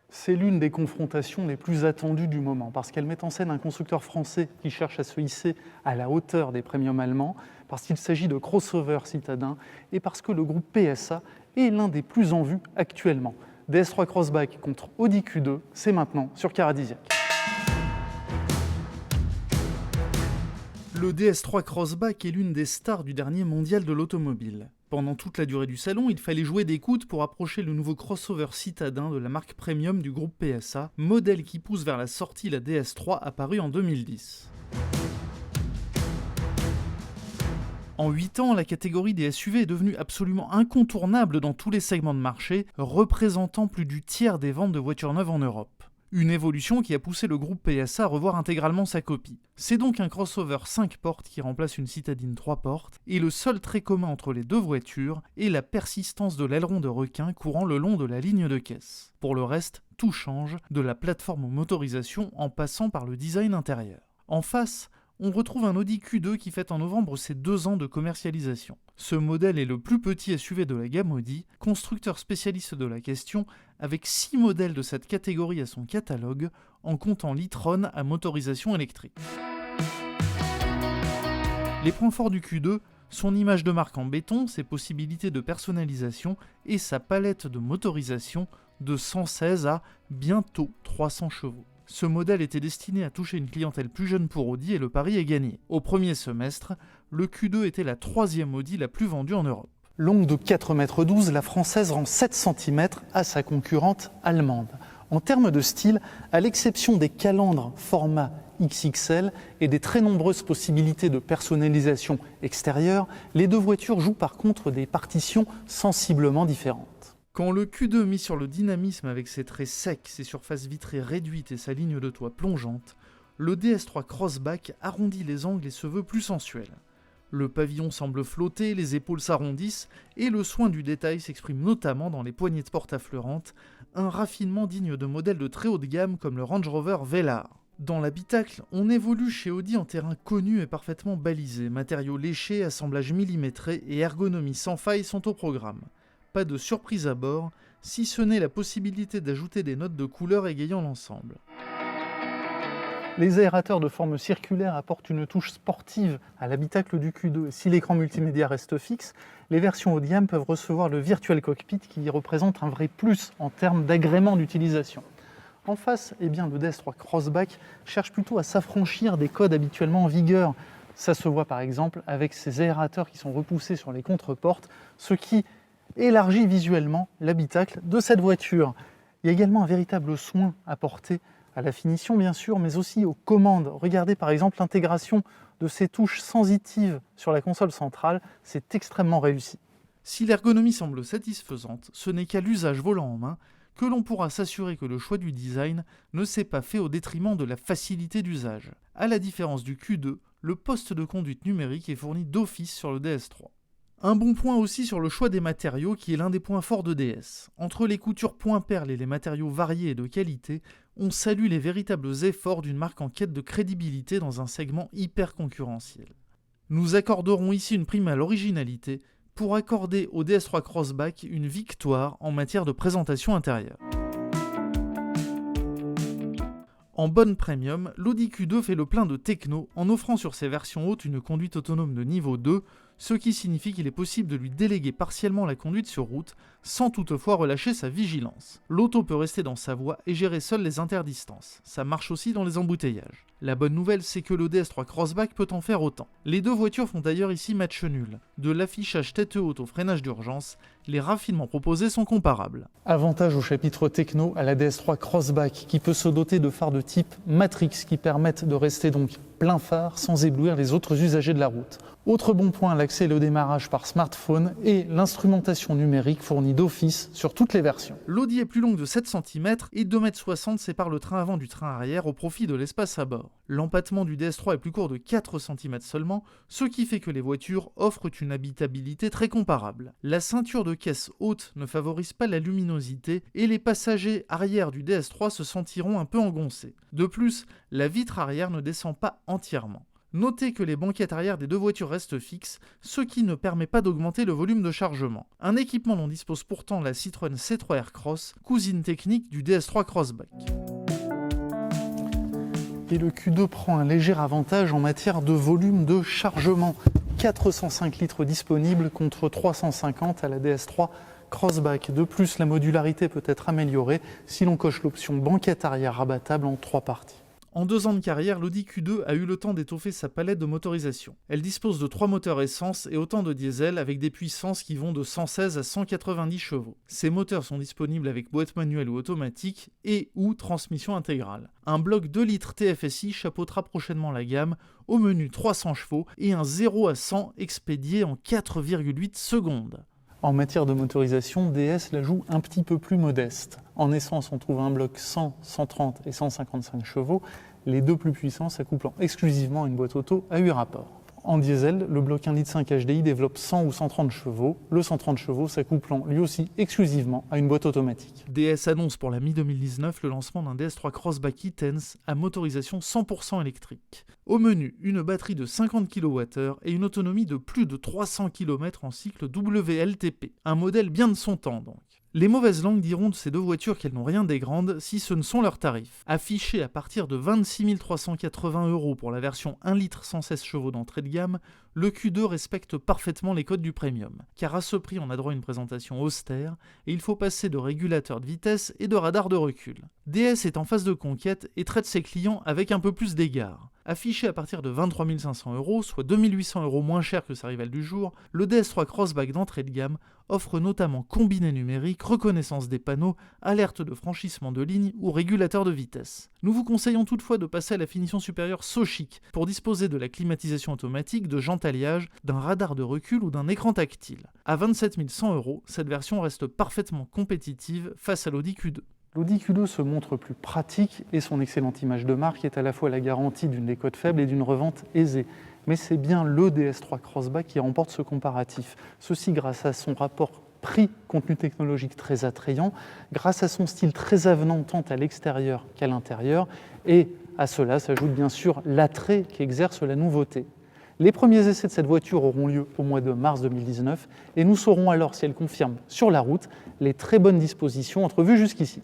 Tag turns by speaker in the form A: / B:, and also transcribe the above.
A: C'est l'une des confrontations les plus attendues du moment, parce qu'elle met en scène un constructeur français qui cherche à se hisser à la hauteur des premiums allemands, parce qu'il s'agit de crossover citadins, et parce que le groupe PSA est l'un des plus en vue actuellement. DS3 Crossback contre Audi Q2, c'est maintenant sur Caradisiac. Le DS3 Crossback est l'une des stars du dernier mondial de l'automobile. Pendant toute la durée du salon, il fallait jouer des coudes pour approcher le nouveau crossover citadin de la marque premium du groupe PSA, modèle qui pousse vers la sortie la DS3 apparue en 2010. En 8 ans, la catégorie des SUV est devenue absolument incontournable dans tous les segments de marché, représentant plus du tiers des ventes de voitures neuves en Europe. Une évolution qui a poussé le groupe PSA à revoir intégralement sa copie. C'est donc un crossover 5 portes qui remplace une citadine 3 portes, et le seul trait commun entre les deux voitures est la persistance de l'aileron de requin courant le long de la ligne de caisse. Pour le reste, tout change, de la plateforme aux motorisations en passant par le design intérieur. En face, on retrouve un Audi Q2 qui fête en novembre ses 2 ans de commercialisation. Ce modèle est le plus petit SUV de la gamme Audi, constructeur spécialiste de la question, avec 6 modèles de cette catégorie à son catalogue, en comptant l'e-tron à motorisation électrique. Les points forts du Q2, son image de marque en béton, ses possibilités de personnalisation et sa palette de motorisation de 116 à bientôt 300 chevaux. Ce modèle était destiné à toucher une clientèle plus jeune pour Audi et le pari est gagné. Au premier semestre, le Q2 était la 3e Audi la plus vendue en Europe. Longue de 4,12 m, la française rend 7 cm à sa concurrente allemande. En termes de style, à l'exception des calandres format XXL et des très nombreuses possibilités de personnalisation extérieure, les deux voitures jouent par contre des partitions sensiblement différentes. Quand le Q2 mis sur le dynamisme avec ses traits secs, ses surfaces vitrées réduites et sa ligne de toit plongeante, le DS3 Crossback arrondit les angles et se veut plus sensuel. Le pavillon semble flotter, les épaules s'arrondissent et le soin du détail s'exprime notamment dans les poignées de porte affleurantes, un raffinement digne de modèles de très haut de gamme comme le Range Rover Velar. Dans l'habitacle, on évolue chez Audi en terrain connu et parfaitement balisé, matériaux léchés, assemblage millimétré et ergonomie sans faille sont au programme. Pas de surprise à bord, si ce n'est la possibilité d'ajouter des notes de couleur égayant l'ensemble. Les aérateurs de forme circulaire apportent une touche sportive à l'habitacle du Q2. Si l'écran multimédia reste fixe, les versions haut de gamme peuvent recevoir le Virtual Cockpit qui représente un vrai plus en termes d'agrément d'utilisation. En face, le DS3 Crossback cherche plutôt à s'affranchir des codes habituellement en vigueur. Ça se voit par exemple avec ces aérateurs qui sont repoussés sur les contreportes, ce qui élargit visuellement l'habitacle de cette voiture. Il y a également un véritable soin apporté à la finition bien sûr, mais aussi aux commandes. Regardez par exemple l'intégration de ces touches sensitives sur la console centrale, c'est extrêmement réussi. Si l'ergonomie semble satisfaisante, ce n'est qu'à l'usage volant en main que l'on pourra s'assurer que le choix du design ne s'est pas fait au détriment de la facilité d'usage. À la différence du Q2, le poste de conduite numérique est fourni d'office sur le DS3. Un bon point aussi sur le choix des matériaux qui est l'un des points forts de DS. Entre les coutures point perle et les matériaux variés et de qualité, on salue les véritables efforts d'une marque en quête de crédibilité dans un segment hyper concurrentiel. Nous accorderons ici une prime à l'originalité pour accorder au DS3 Crossback une victoire en matière de présentation intérieure. En bonne premium, l'Audi Q2 fait le plein de techno en offrant sur ses versions hautes une conduite autonome de niveau 2, ce qui signifie qu'il est possible de lui déléguer partiellement la conduite sur route sans toutefois relâcher sa vigilance. L'auto peut rester dans sa voie et gérer seule les interdistances. Ça marche aussi dans les embouteillages. La bonne nouvelle, c'est que le DS3 Crossback peut en faire autant. Les deux voitures font d'ailleurs ici match nul. De l'affichage tête haute au freinage d'urgence, les raffinements proposés sont comparables. Avantage au chapitre techno à la DS3 Crossback qui peut se doter de phares de type Matrix qui permettent de rester donc plein phare sans éblouir les autres usagers de la route. Autre bon point, l'accès et le démarrage par smartphone et l'instrumentation numérique fournie d'office sur toutes les versions. L'Audi est plus longue de 7 cm et 2,60 m séparent le train avant du train arrière au profit de l'espace à bord. L'empattement du DS3 est plus court de 4 cm seulement, ce qui fait que les voitures offrent une habitabilité très comparable. La ceinture de caisse haute ne favorise pas la luminosité et les passagers arrière du DS3 se sentiront un peu engoncés. De plus, la vitre arrière ne descend pas entièrement. Notez que les banquettes arrière des deux voitures restent fixes, ce qui ne permet pas d'augmenter le volume de chargement. Un équipement dont dispose pourtant la Citroën C3 Aircross, cousine technique du DS3 Crossback. Et le Q2 prend un léger avantage en matière de volume de chargement. 405 litres disponibles contre 350 à la DS3 Crossback. De plus, la modularité peut être améliorée si l'on coche l'option banquette arrière rabattable en 3 parties. En 2 ans de carrière, l'Audi Q2 a eu le temps d'étoffer sa palette de motorisation. Elle dispose de 3 moteurs essence et autant de diesel avec des puissances qui vont de 116 à 190 chevaux. Ces moteurs sont disponibles avec boîte manuelle ou automatique et ou transmission intégrale. Un bloc 2 litres TFSI chapeautera prochainement la gamme, au menu 300 chevaux et un 0 à 100 expédié en 4,8 secondes. En matière de motorisation, DS la joue un petit peu plus modeste. En essence, on trouve un bloc 100, 130 et 155 chevaux, les deux plus puissants s'accouplant exclusivement à une boîte auto à 8 rapports. En diesel, le bloc 1,5 litre HDI développe 100 ou 130 chevaux, le 130 chevaux s'accouplant lui aussi exclusivement à une boîte automatique. DS annonce pour la mi-2019 le lancement d'un DS3 Crossback e-Tense à motorisation 100% électrique. Au menu, une batterie de 50 kWh et une autonomie de plus de 300 km en cycle WLTP. Un modèle bien de son temps donc. Les mauvaises langues diront de ces deux voitures qu'elles n'ont rien des grandes si ce ne sont leurs tarifs. Affichés à partir de 26 380 € pour la version 1 litre 116 chevaux d'entrée de gamme, le Q2 respecte parfaitement les codes du premium. Car à ce prix, on a droit à une présentation austère et il faut passer de régulateur de vitesse et de radar de recul. DS est en phase de conquête et traite ses clients avec un peu plus d'égard. Affiché à partir de 23 500 €, soit 2 800 € moins cher que sa rivale du jour, le DS3 Crossback d'entrée de gamme offre notamment combiné numérique, reconnaissance des panneaux, alerte de franchissement de ligne ou régulateur de vitesse. Nous vous conseillons toutefois de passer à la finition supérieure SoChic pour disposer de la climatisation automatique, de jantes alliage, d'un radar de recul ou d'un écran tactile. À 27 100 €, cette version reste parfaitement compétitive face à l'Audi Q2. L'Audi Q2 se montre plus pratique et son excellente image de marque est à la fois la garantie d'une décote faible et d'une revente aisée. Mais c'est bien le DS3 Crossback qui remporte ce comparatif. Ceci grâce à son rapport prix-contenu technologique très attrayant, grâce à son style très avenant tant à l'extérieur qu'à l'intérieur, et à cela s'ajoute bien sûr l'attrait qu'exerce la nouveauté. Les premiers essais de cette voiture auront lieu au mois de mars 2019 et nous saurons alors si elle confirme sur la route les très bonnes dispositions entrevues jusqu'ici.